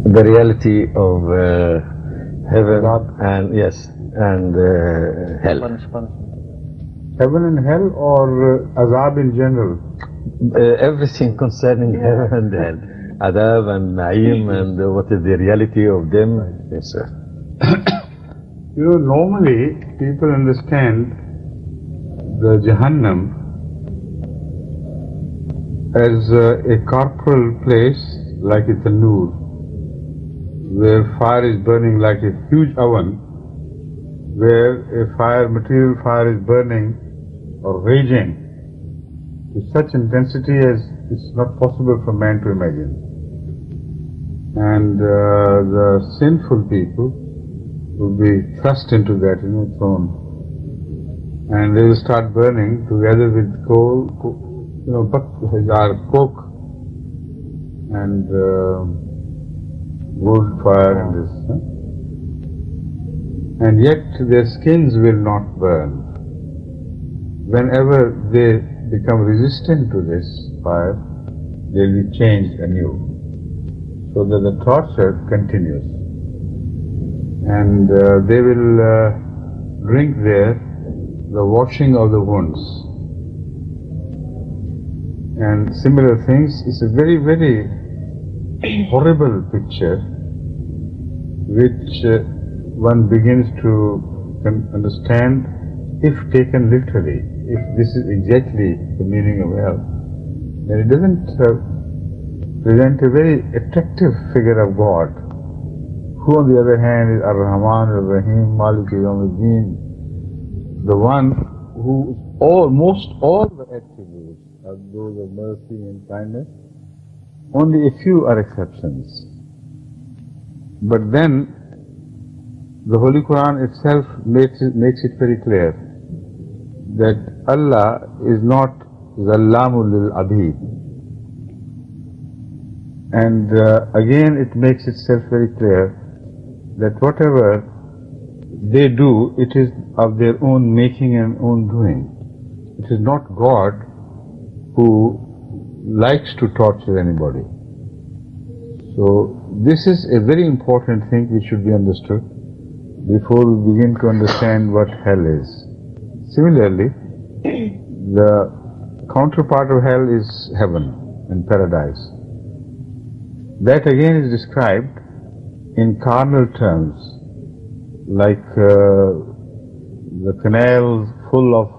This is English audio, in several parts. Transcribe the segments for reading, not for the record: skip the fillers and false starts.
the reality of heaven and yes, and hell. Heaven and hell, or azab in general? Everything concerning heaven and hell, adab and naim, and what is the reality of them. Yes, sir. You know, normally people understand the Jahannam as a corporal place, like it's a noor, where fire is burning like a huge oven, where material fire is burning or raging to such intensity as it's not possible for man to imagine. And the sinful people will be thrust into that, thrown. And they will start burning together with coal, coke and wood, fire and this. And yet their skins will not burn. Whenever they become resistant to this fire, they will be changed anew, so that the torture continues. And they will drink there the washing of the wounds. And similar things. It's a very, very horrible picture, which one begins to understand if taken literally. If this is exactly the meaning of hell, then it doesn't present a very attractive figure of God, who on the other hand is Ar-Rahman, Ar-Rahim, Malik Yawmiddin, the one who almost all the attributes are those of mercy and kindness. Only a few are exceptions. But then the Holy Quran itself makes it very clear that Allah is not Zallamul lil Abid. And again it makes itself very clear that whatever they do, it is of their own making and own doing. It is not God who likes to torture anybody. So this is a very important thing which should be understood before we begin to understand what hell is. Similarly, the counterpart of hell is heaven and paradise. That again is described in carnal terms, like the canals full of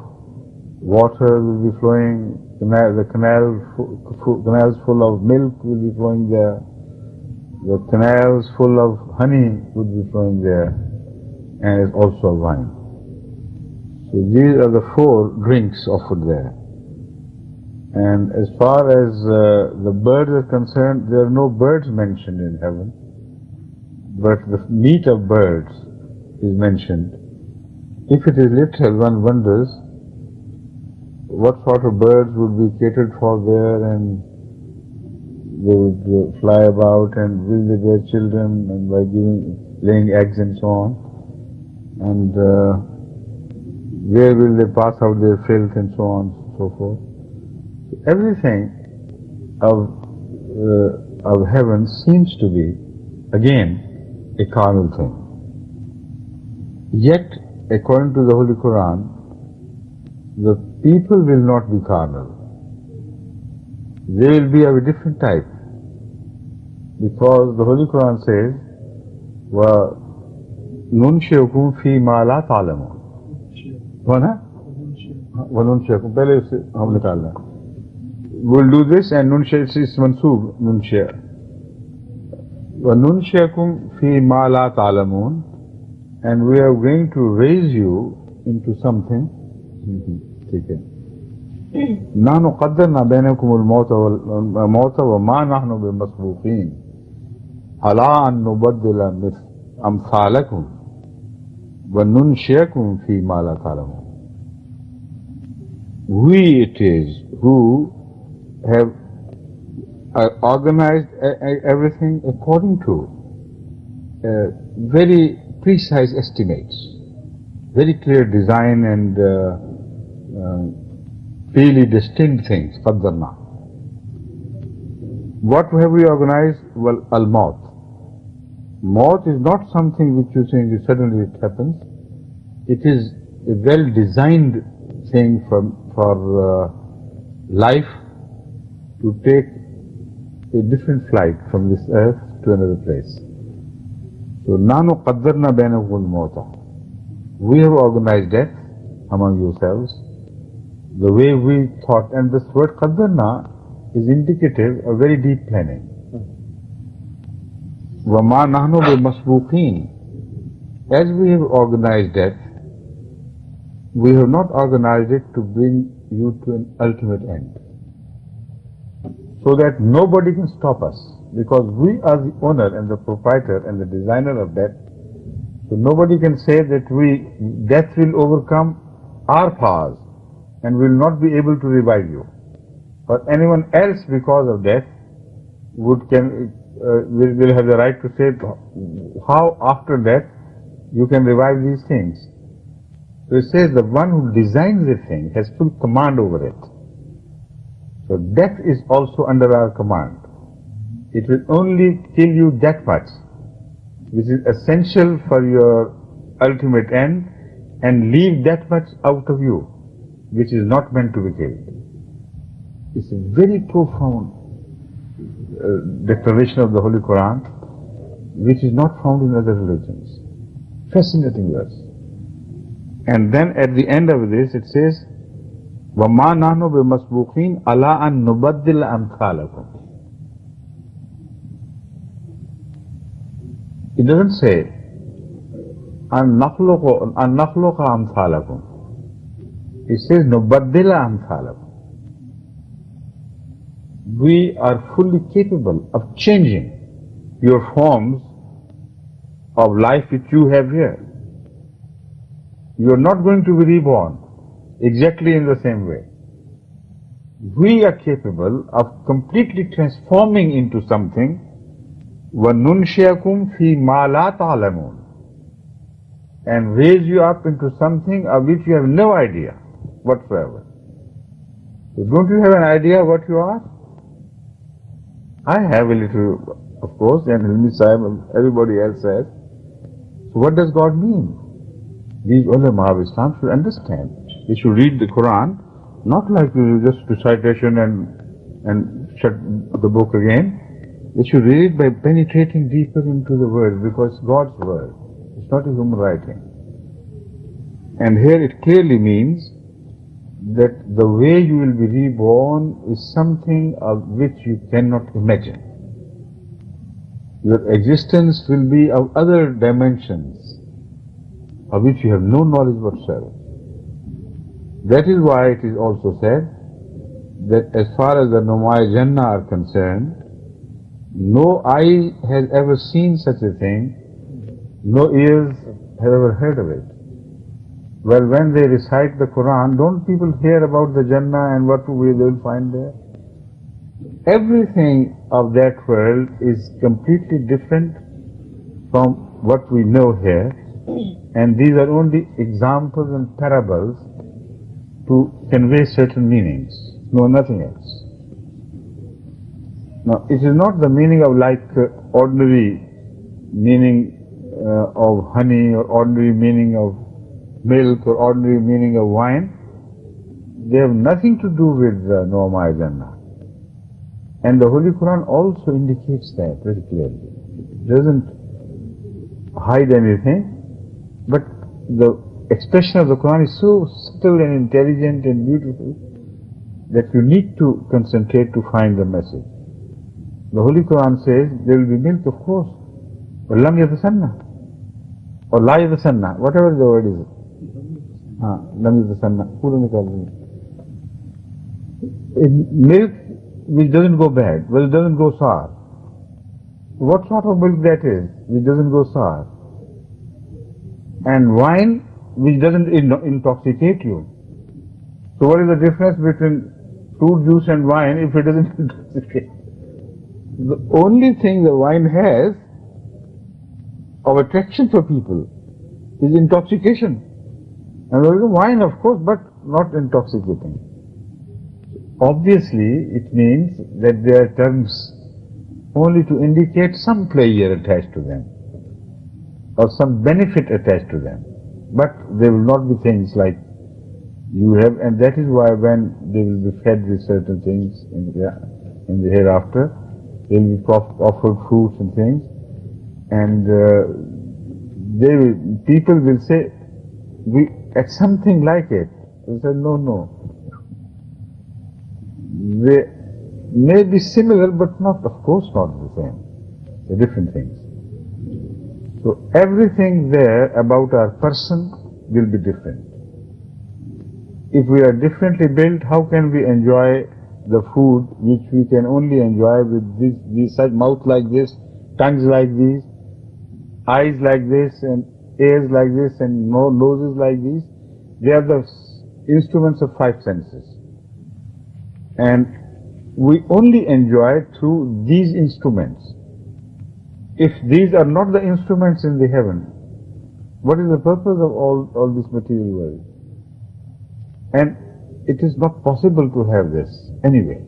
water will be flowing, the canals full of milk will be flowing there, the canals full of honey would be flowing there, and also wine. So these are the four drinks offered there. And as far as the birds are concerned, there are no birds mentioned in heaven, but the meat of birds is mentioned. If it is literal, one wonders what sort of birds would be catered for there, and they would fly about, and will they bear children, and by laying eggs and so on, and where will they pass out their filth and so on and so forth. So everything of heaven seems to be again a carnal thing. Yet, according to the Holy Quran, the people will not be carnal. They will be of a different type, because the Holy Quran says, وَنُنْشِئُكُمْ فِي مَا لَا تَعْلَمُونَ. وَنُنْشِئُكُمْ पहले उसे हम निकालना. We'll do this, and نُنْشِئ is mansoob, نُنْشِئ. وَنُنْشِئُكُمْ فِي مَا لَا تَعْلَمُونَ, and we are going to raise you into something. ठीक है. نحن قدرنا بينكم الموت وما نحن بمسبوقين على أن نبدل أمثالكم وَنُنْشِئَكُمْ فِي مَا لَا تَعْلَمُونَ. We it is who have organized everything according to very precise estimates, very clear design and really distinct things. قَدَّرْنَا. What have we organized? Well, al-maut. Maut is not something which you think suddenly it happens. It is a well-designed thing for life to take a different flight from this earth to another place. So, nanu qaddarna bainahumul mauta. We have organized death among yourselves the way we thought, and this word qaddarna is indicative of very deep planning. وَمَا نَحْنُ بِمَسْبُوقِينَ. As we have organized death, we have not organized it to bring you to an ultimate end, so that nobody can stop us, because we are the owner and the proprietor and the designer of death. So nobody can say that death will overcome our powers and will not be able to revive you. Or anyone else, because of death, will have the right to say how after death you can revive these things. So it says the one who designs a thing has full command over it. So death is also under our command. It will only kill you that much, which is essential for your ultimate end, and leave that much out of you, which is not meant to be killed. It's a very profound declaration of the Holy Quran, which is not found in other religions. Fascinating verse. And then at the end of this it says, وَمَا نَحْنُ بِمَسْبُوقِينَ عَلَىٰ أَن نُبَدِّلَ أَمْثَالَكُمْ. It doesn't say أَن نَخْلُقَ أَمْثَالَكُمْ. It says نُبَدِّلَ أَمْثَالَكُمْ. We are fully capable of changing your forms of life which you have here. You are not going to be reborn exactly in the same way. We are capable of completely transforming into something. وَنُنْشِيَكُمْ فِي مَا لَا تَعْلَمُونَ, and raise you up into something of which you have no idea whatsoever. So don't you have an idea what you are? I have a little, of course, and Hilmi Sahib, everybody else has. So what does God mean? These ulama of Islam should understand. They should read the Quran, not like just recitation and shut the book again. They should read it by penetrating deeper into the word, because it's God's word. It's not a human writing. And here it clearly means that the way you will be reborn is something of which you cannot imagine. Your existence will be of other dimensions of which you have no knowledge whatsoever. That is why it is also said that as far as the Numai Jannah are concerned, no eye has ever seen such a thing, no ears have ever heard of it. Well, when they recite the Quran, don't people hear about the Jannah and what they will find there? Everything of that world is completely different from what we know here, and these are only examples and parables to convey certain meanings, no, nothing else. Now, it is not the meaning of like ordinary meaning of honey, or ordinary meaning of milk, or ordinary meaning of wine. They have nothing to do with Noamai Jannah. And the Holy Quran also indicates that very clearly. It doesn't hide anything, but the expression of the Quran is so subtle and intelligent and beautiful that you need to concentrate to find the message. The Holy Quran says there will be milk, of course, but lam yatasanna, or la yatasanna, whatever the word is. Lam yatasanna, milk which doesn't go bad, well, it doesn't go sour. What sort of milk that is, which doesn't go sour? And wine which doesn't intoxicate you. So what is the difference between fruit juice and wine if it doesn't intoxicate? The only thing the wine has of attraction for people is intoxication. And there is wine, of course, but not intoxicating. Obviously, it means that they are terms only to indicate some pleasure attached to them. or some benefit attached to them. But there will not be things like you have, and that is why when they will be fed with certain things in the hereafter, they will be offered fruits and things, and people will say, we at something like it. They say, no. They may be similar, but not, of course, not the same. They're different things. So everything there about our person will be different. If we are differently built, how can we enjoy the food which we can only enjoy with these such mouth like this, tongues like these, eyes like this, and ears like this, and noses like these? They are the instruments of five senses. And we only enjoy through these instruments. If these are not the instruments in the heaven, what is the purpose of all this material world? And it is not possible to have this anyway.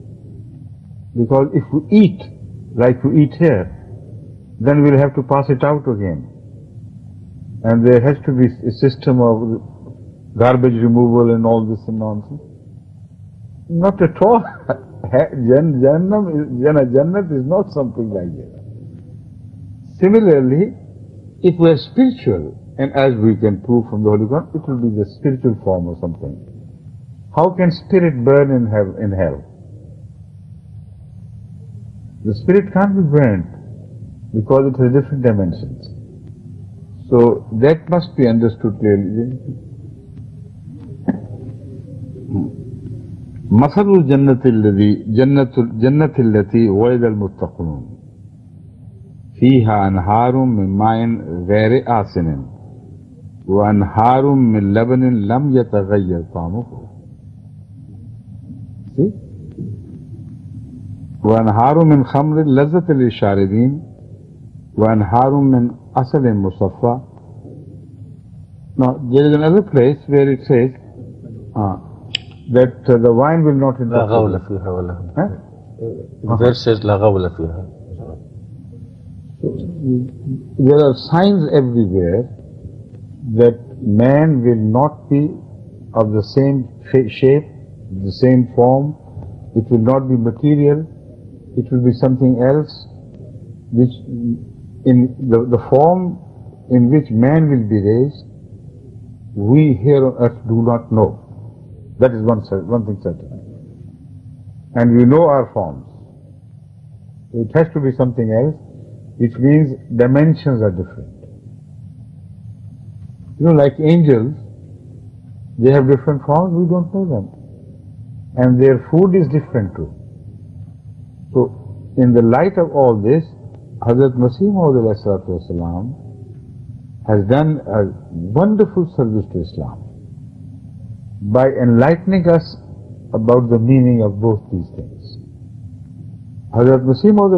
Because if we eat like we eat here, then we'll have to pass it out again. And there has to be a system of garbage removal and all this nonsense. Not at all. Jannat is not something like that. Similarly, if we are spiritual, and as we can prove from the Holy Quran, it will be the spiritual form or something. How can spirit burn in hell? The spirit can't be burnt because it has different dimensions. So that must be understood clearly. مثل الجنة التي وعد المتقون فيها أنهار من ماء غير آسن وأنهار من لبن لم يتغير طعمه. وأنهار من خمر لذة للشاربين وأنهار من عسل مصفى. Now there is another place where it says that the wine will not لا غول فيها ولا هم. Verse says لا غول فيها. There are signs everywhere that man will not be of the same shape, the same form. It will not be material. It will be something else, which in the form in which man will be raised, we here on earth do not know. That is one thing certain. And we know our forms. It has to be something else, which means dimensions are different. Like angels, they have different forms, we don't know them. And their food is different too. So, in the light of all this, Hazrat Masih Maud has done a wonderful service to Islam by enlightening us about the meaning of both these things. Hazrat Masih Maud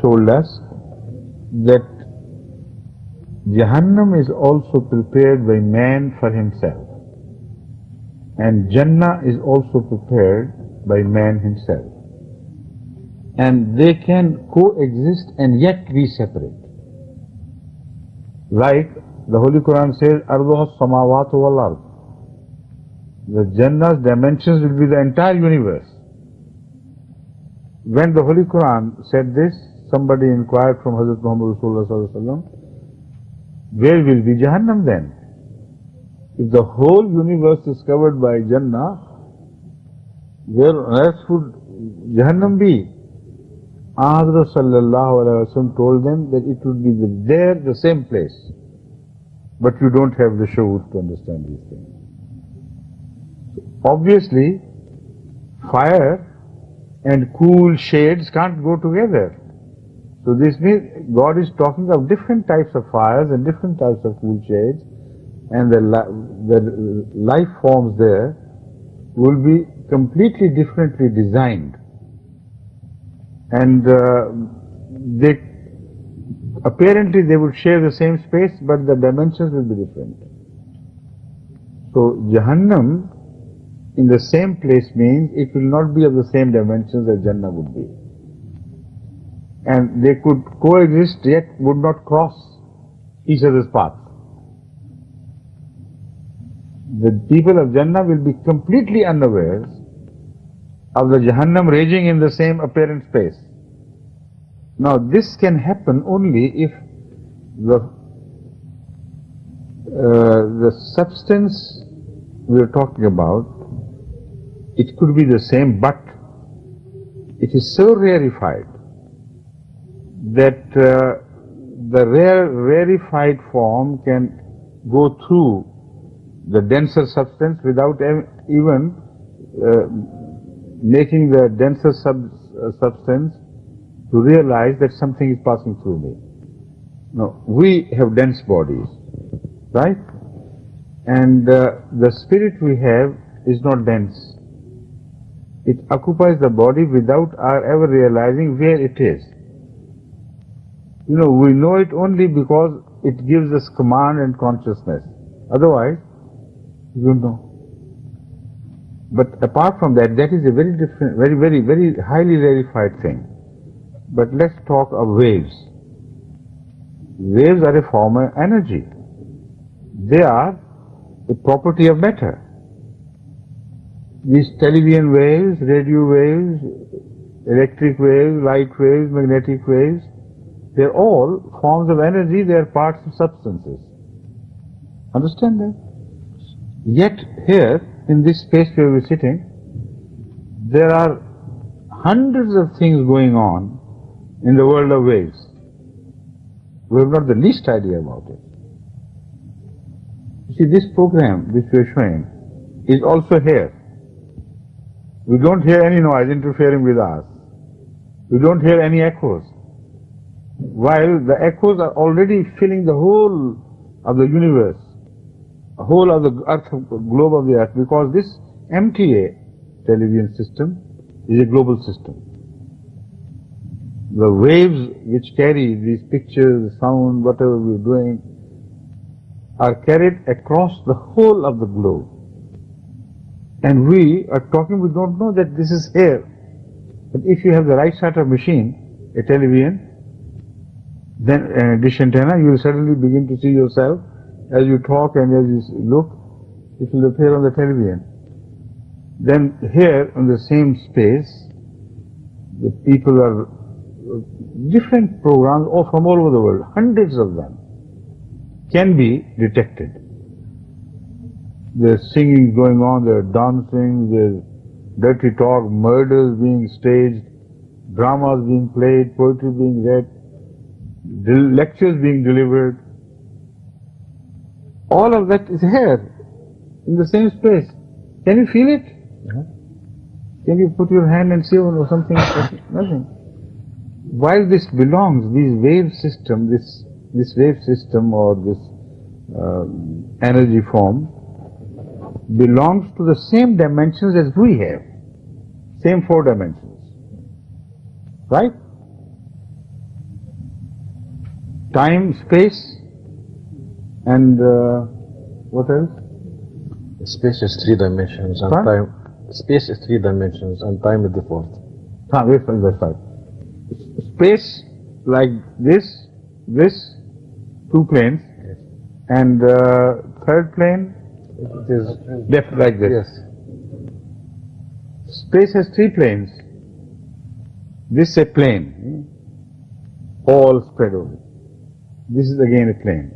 told us that Jahannam is also prepared by man for himself, and Jannah is also prepared by man himself, and they can coexist and yet be separate. Like the Holy Quran says, Arduha samawatu wal ard. The Jannah's dimensions will be the entire universe. When the Holy Quran said this, somebody inquired from Hazrat Muhammad Rasulullah, where will be Jahannam then? If the whole universe is covered by Jannah, where on earth would Jahannam be? Hazrat Sallallahu Alaihi Wasallam told them that it would be there, the same place. But you don't have the shuur to understand these things. Obviously, fire and cool shades can't go together. So this means God is talking of different types of fires and different types of cool shades, and the life forms there will be completely differently designed. And apparently they would share the same space, but the dimensions will be different. So Jahannam in the same place means it will not be of the same dimensions as Jannah would be. and they could coexist yet would not cross each other's path. The people of Jannah will be completely unaware of the Jahannam raging in the same apparent space. Now this can happen only if the substance we are talking about, it could be the same, but it is so rarefied that the rarefied form can go through the denser substance without even making the denser substance to realize that something is passing through me. Now, we have dense bodies, right? And the spirit we have is not dense. It occupies the body without our ever realizing where it is. You know, we know it only because it gives us command and consciousness. Otherwise, you don't know. But apart from that, that is a very different, very highly rarefied thing. But let's talk of waves. Waves are a form of energy. They are the property of matter. These television waves, radio waves, electric waves, light waves, magnetic waves, they're all forms of energy, they are parts of substances. Understand that? Yet here, in this space where we're sitting, there are hundreds of things going on in the world of waves. We have not the least idea about it. You see, this program which we are showing is also here. We don't hear any noise interfering with us. We don't hear any echoes. While the echoes are already filling the whole of the universe, the whole of the earth, globe of the earth, because this MTA television system is a global system. The waves which carry these pictures, sound, whatever we're doing, are carried across the whole of the globe. And we are talking, we don't know that this is here. But if you have the right sort of machine, a television, then a dish antenna, you will suddenly begin to see yourself as you talk and as you look, it will appear on the television. Then here, on the same space, the people are different programs from all over the world, hundreds of them, can be detected. There's singing going on, there's dancing, there's dirty talk, murders being staged, dramas being played, poetry being read, lectures being delivered. All of that is here, in the same space. Can you feel it? Can you put your hand and see or something? Nothing. While this belongs, this wave system, this wave system or this energy form belongs to the same dimensions as we have, same 4 dimensions, right? Time, space, and what else? Space is 3 dimensions and time. Space is 3 dimensions and time is the 4th. That's right. Space like this, 2 planes, yes. And third plane it is left like this. Yes. Space has 3 planes. This is a plane, all spread over. This is again a plane.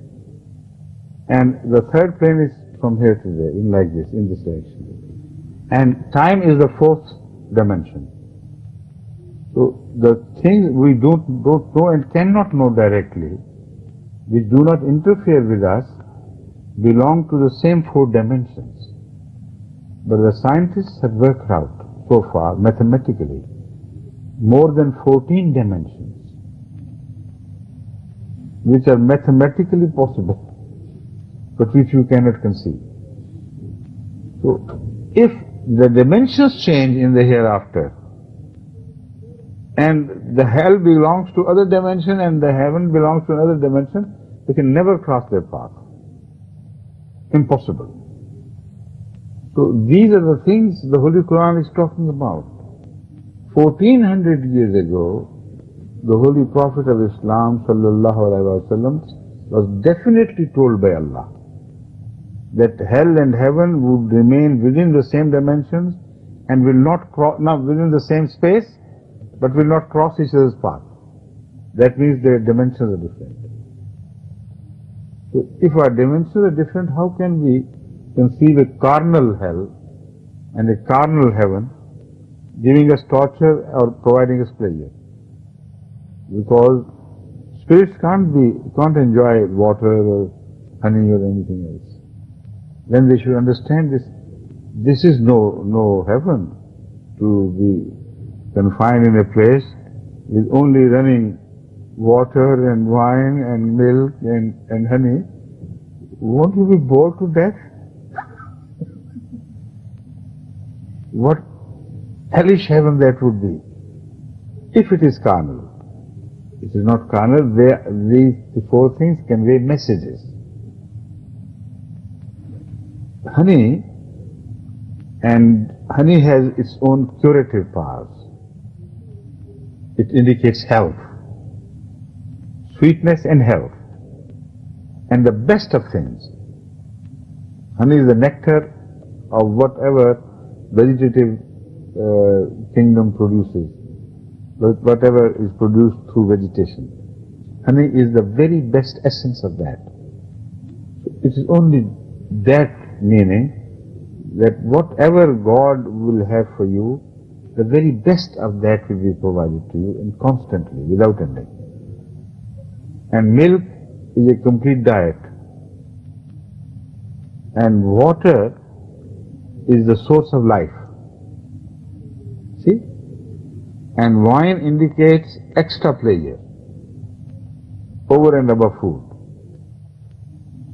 And the third plane is from here to there, in like this, in this direction. And time is the 4th dimension. So the things we don't know and cannot know directly, which do not interfere with us, belong to the same 4 dimensions. But the scientists have worked out so far, mathematically, more than 14 dimensions, which are mathematically possible, but which you cannot conceive. So, if the dimensions change in the hereafter, and the hell belongs to other dimension and the heaven belongs to another dimension, they can never cross their path. Impossible. So these are the things the Holy Quran is talking about. 1400 years ago, the Holy Prophet of Islam sallallahu alaihi wasallam was definitely told by Allah that hell and heaven would remain within the same dimensions and will not cross, not within the same space, but will not cross each other's path. That means their dimensions are different. So if our dimensions are different, how can we conceive a carnal hell and a carnal heaven giving us torture or providing us pleasure? Because spirits can't enjoy water or honey or anything else. Then they should understand this. This is no heaven to be confined in a place with only running water and wine and milk and honey. Won't you be bored to death? What hellish heaven that would be if it is carnal. It is not carnal. These four things convey messages. Honey has its own curative powers. It indicates health, sweetness and health, and the best of things. Honey is the nectar of whatever vegetative kingdom produces, whatever is produced through vegetation. Honey is the very best essence of that. It is only that meaning that whatever God will have for you, the very best of that will be provided to you and constantly, without ending. And milk is a complete diet. And water is the source of life. See? And wine indicates extra pleasure over and above food.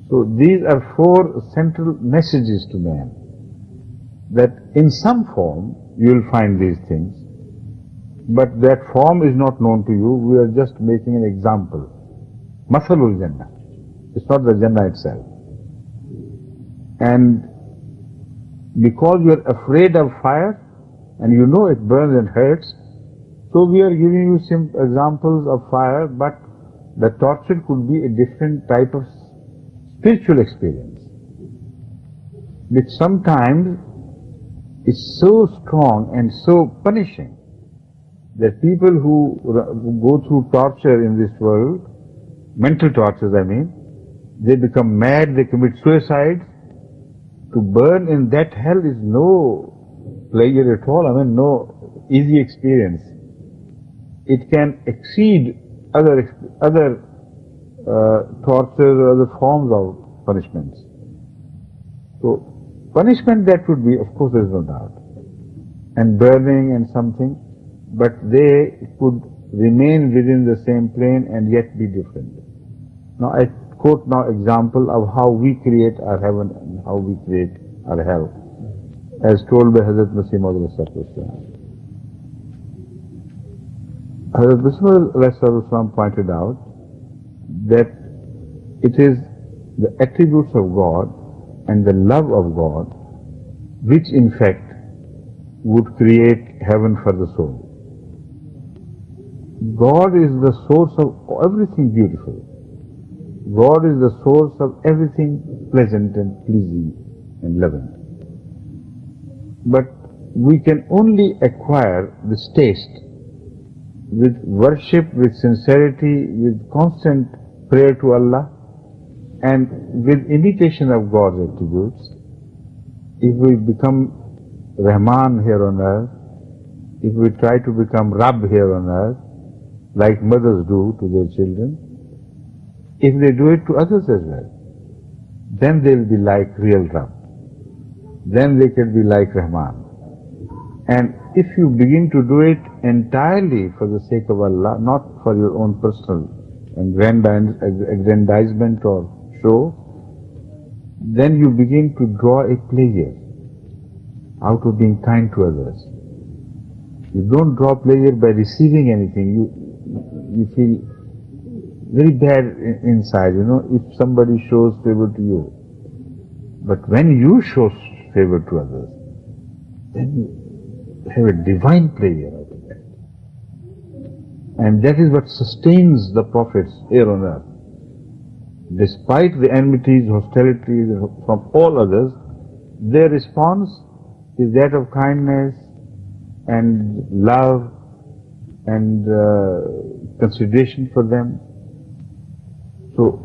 So these are four central messages to man, that in some form you will find these things, but that form is not known to you. We are just making an example. Mathalul Jannah. It's not the Jannah itself. And because you are afraid of fire and you know it burns and hurts, so we are giving you some examples of fire, but the torture could be a different type of spiritual experience, which sometimes is so strong and so punishing that people who go through torture in this world, mental tortures I mean, they become mad, they commit suicide. To burn in that hell is no pleasure at all, I mean no easy experience. It can exceed other tortures or other forms of punishments. So, punishment that would be, of course there is no doubt, and burning and something, but they could remain within the same plane and yet be different. Now I quote now example of how we create our heaven and how we create our hell, as told by Hazrat Mirza Tahir Ahmad. Hazrat Mirza Tahir pointed out that it is the attributes of God and the love of God which in fact would create heaven for the soul. God is the source of everything beautiful. God is the source of everything pleasant and pleasing and loving. But we can only acquire this taste with worship, with sincerity, with constant prayer to Allah, and with imitation of God's attributes. If we become Rahman here on earth, if we try to become Rabb here on earth, like mothers do to their children, if they do it to others as well, then they'll be like real Rabb. Then they can be like Rahman. And if you begin to do it entirely for the sake of Allah, not for your own personal aggrandizement or show, then you begin to draw a pleasure out of being kind to others. You don't draw pleasure by receiving anything. You feel very bad inside, if somebody shows favor to you. But when you show favor to others, then you have a divine pleasure out of that. And that is what sustains the prophets here on earth. Despite the enmities, hostilities from all others, their response is that of kindness and love and consideration for them. So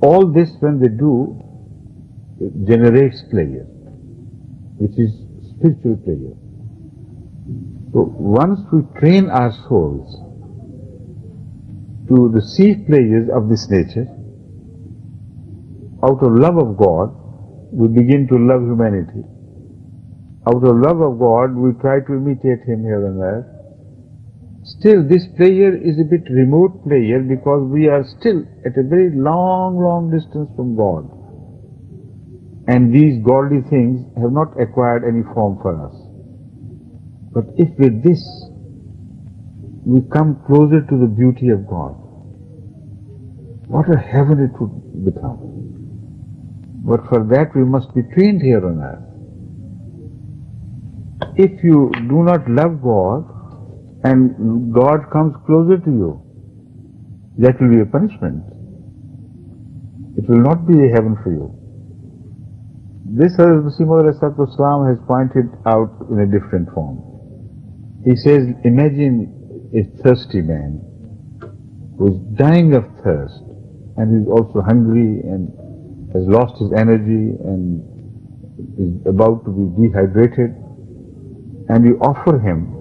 all this, when they do, generates pleasure, which is spiritual pleasure. So once we train our souls to receive pleasures of this nature, out of love of God, we begin to love humanity. Out of love of God, we try to imitate Him here on earth. Still, this pleasure is a bit remote pleasure because we are still at a very long distance from God. And these godly things have not acquired any form for us. But if with this we come closer to the beauty of God, what a heaven it would become. But for that we must be trained here on earth. If you do not love God and God comes closer to you, that will be a punishment. It will not be a heaven for you. This Hazrat Mirza Tahir has pointed out in a different form. He says, imagine a thirsty man who is dying of thirst and is also hungry and has lost his energy and is about to be dehydrated, and you offer him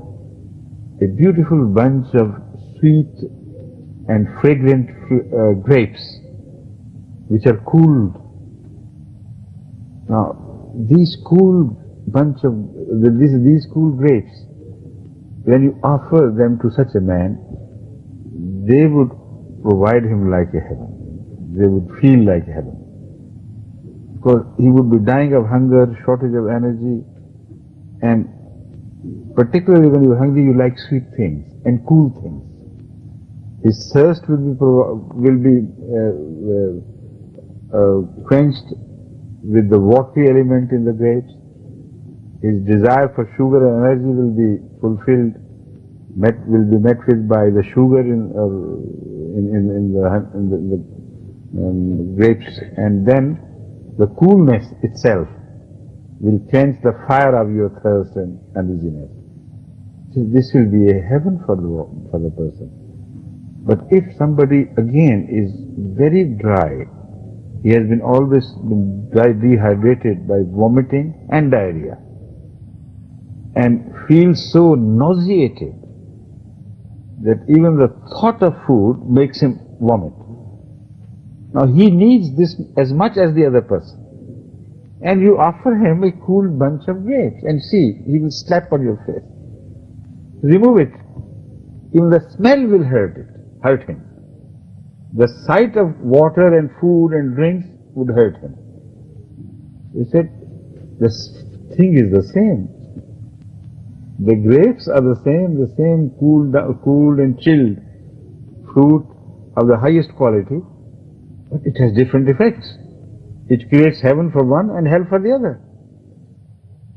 a beautiful bunch of sweet and fragrant grapes which are cooled. Now, these cool grapes, when you offer them to such a man, they would provide him like a heaven. They would feel like heaven. Because he would be dying of hunger, shortage of energy, and particularly when you're hungry, you like sweet things and cool things. His thirst will be quenched with the watery element in the grapes. His desire for sugar and energy will be fulfilled, will be met with by the sugar in the grapes, and then the coolness itself will quench the fire of your thirst and uneasiness. So this will be a heaven for the person. But if somebody again is very dry, he has been always been dehydrated by vomiting and diarrhea, and feels so nauseated that even the thought of food makes him vomit. Now he needs this as much as the other person. And you offer him a cool bunch of grapes and see, he will slap on your face. Remove it. Even the smell will hurt him. The sight of water and food and drinks would hurt him. He said, this thing is the same. The grapes are the same cooled and chilled fruit of the highest quality, but it has different effects. It creates heaven for one and hell for the other.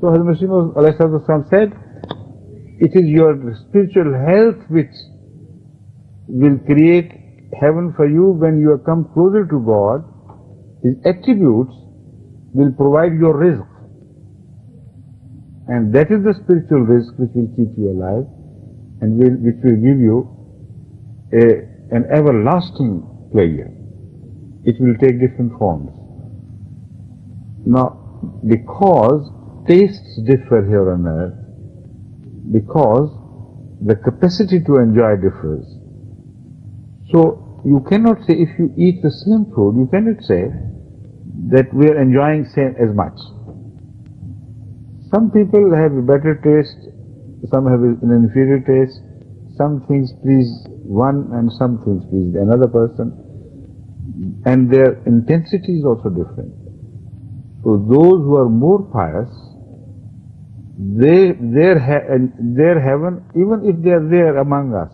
So Hazrat Mirza said, it is your spiritual health which will create heaven for you when you come closer to God. His attributes will provide your rizq. And that is the spiritual rizq which will keep you alive and which will give you an everlasting pleasure. It will take different forms. Now, because tastes differ here on earth, because the capacity to enjoy differs, so you cannot say, if you eat the same food, you cannot say that we are enjoying same as much. Some people have a better taste, some have an inferior taste, some things please one and some things please another person, and their intensity is also different. So those who are more pious, their heaven, even if they are there among us,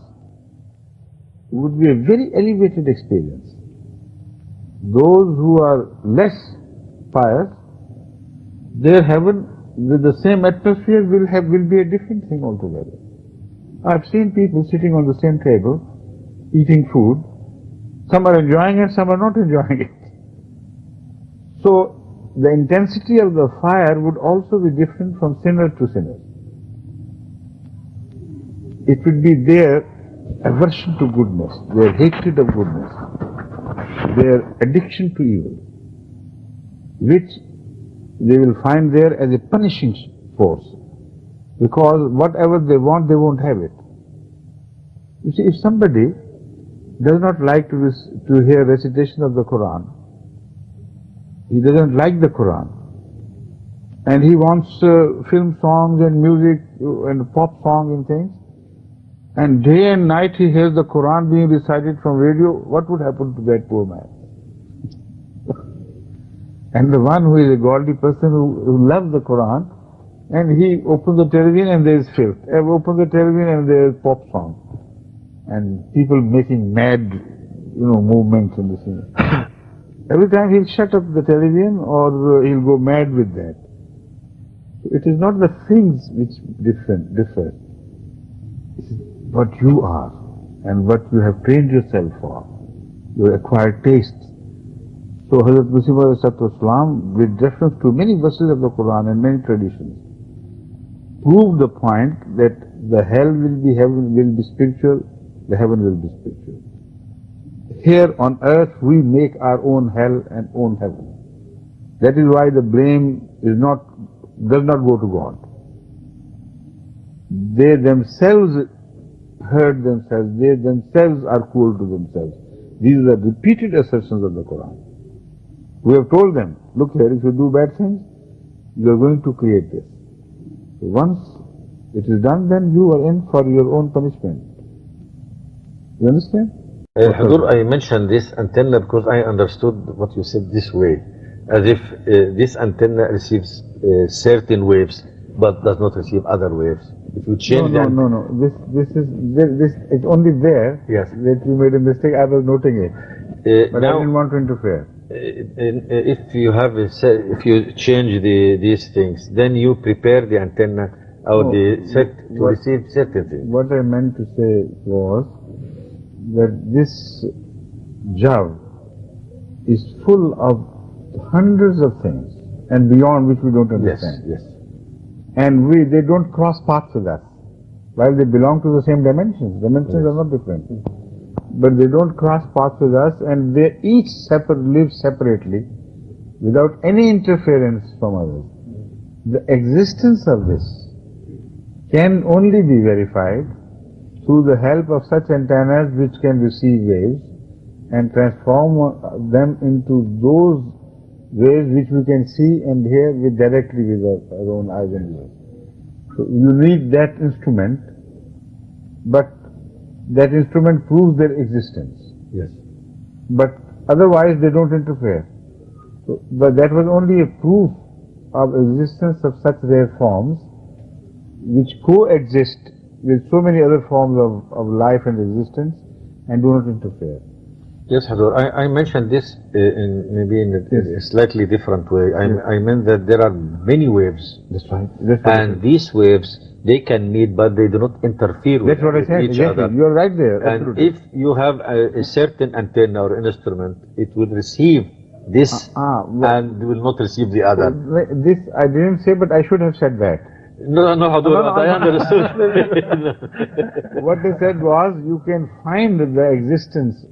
would be a very elevated experience. Those who are less pious, their heaven with the same atmosphere will be a different thing altogether. I've seen people sitting on the same table, eating food, some are enjoying it, some are not enjoying it. So the intensity of the fire would also be different from sinner to sinner. It would be their aversion to goodness, their hatred of goodness, their addiction to evil, which they will find there as a punishing force, because whatever they want, they won't have it. You see, if somebody does not like to hear recitation of the Quran, he doesn't like the Quran, and he wants film songs and music and pop songs and things, and day and night he hears the Quran being recited from radio, what would happen to that poor man? And the one who is a godly person who loves the Quran, and he opens the television and there is filth. He opens the television and there is pop song, and people making mad, movements in the scene. Every time he'll shut up the television or he'll go mad with that. It is not the things which differ. It is what you are and what you have trained yourself for, your acquired tastes. So Hazrat Mirza Tahir Ahmad, with reference to many verses of the Quran and many traditions, proved the point that the hell will be spiritual, the heaven will be spiritual. Here on earth we make our own hell and own heaven. That is why the blame does not go to God. They themselves hurt themselves, they themselves are cruel to themselves. These are the repeated assertions of the Quran. We have told them, look here, if you do bad things, you are going to create this. So once it is done, then you are in for your own punishment. You understand? Hadur, I mentioned this antenna because I understood what you said this way, as if this antenna receives certain waves but does not receive other waves. If you change No. This it's only there. Yes. That you made a mistake. I was noting it, but now, I didn't want to interfere. If you change these things, then you prepare the antenna or to receive certain things. What I meant to say was that this jaw is full of hundreds of things and beyond which we don't understand. Yes. And they don't cross paths with us, while they belong to the same dimensions. Dimensions are not different. But they don't cross paths with us, and they each live separately without any interference from others. The existence of this can only be verified through the help of such antennas which can receive waves and transform them into those waves which we can see and hear directly with our own eyes and ears. So you need that instrument, but that instrument proves their existence. Yes. But otherwise they don't interfere. So, but that was only a proof of existence of such rare forms which coexist with so many other forms of life and existence and do not interfere. Yes, Hadur, I mentioned this in a slightly different way. I meant that there are many waves. That's right. And these waves, they can meet, but they do not interfere with each other. You're right there. And absolutely. if you have a certain antenna or instrument, it will receive this and will not receive the other. This I didn't say, but I should have said that. No, Hadur, I understood. What they said was, you can find the existence,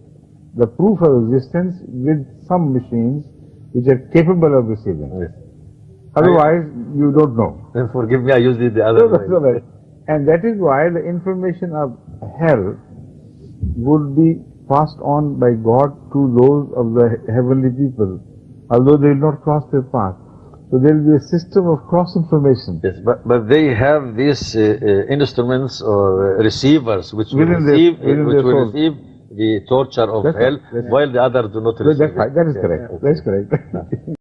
the proof of existence with some machines which are capable of receiving. Yes. Otherwise, you don't know. Then forgive me, I used it the other way. And that is why the information of hell would be passed on by God to those of the heavenly people, although they will not cross their path. So there will be a system of cross-information. Yes, but they have these instruments or receivers which will receive the torture of hell, while the others do not receive it. That is correct. That's correct.